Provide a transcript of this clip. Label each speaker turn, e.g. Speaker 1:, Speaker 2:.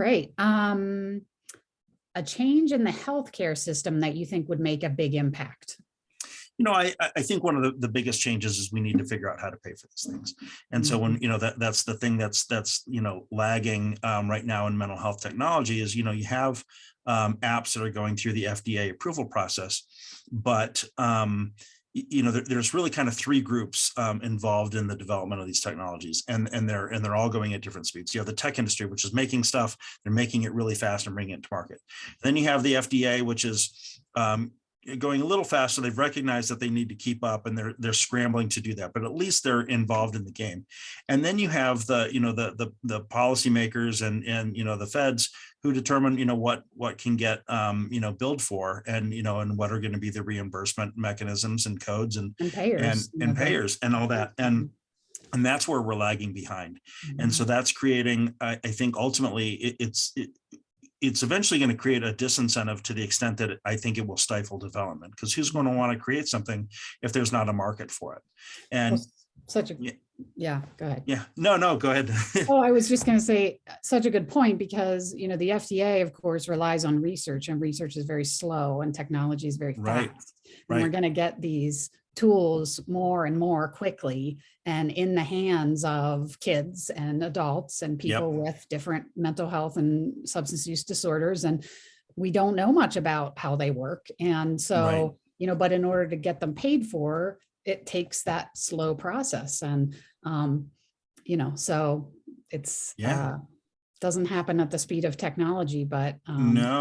Speaker 1: right. A change in the healthcare system that you think would make a big impact.
Speaker 2: I think one of the biggest changes is we need to figure out how to pay for these things. And so when, that's the thing that's lagging right now in mental health technology is, you have apps that are going through the FDA approval process, but there's really kind of three groups involved in the development of these technologies, and they're all going at different speeds. You have the tech industry, which is making stuff, they're making it really fast and bringing it to market. Then you have the FDA, which is going a little faster. They've recognized that they need to keep up, and they're scrambling to do that, but at least they're involved in the game. And then you have the policymakers and the feds who determine what can get billed for, and and what are going to be the reimbursement mechanisms and codes and
Speaker 1: payers
Speaker 2: and payers and all that. And that's where we're lagging behind. And so that's creating, I think ultimately it's eventually going to create a disincentive to the extent that I think it will stifle development, because who's going to want to create something if there's not a market for it? And
Speaker 1: yeah, go ahead.
Speaker 2: Yeah, no, go ahead.
Speaker 1: Oh, I was just going to say, such a good point, because, the FDA, of course, relies on research, and research is very slow and technology is very fast. And we're going to get these tools more and more quickly and in the hands of kids and adults and people with different mental health and substance use disorders. And we don't know much about how they work. And so, but in order to get them paid for, it takes that slow process. And, so it's, doesn't happen at the speed of technology, but
Speaker 2: no.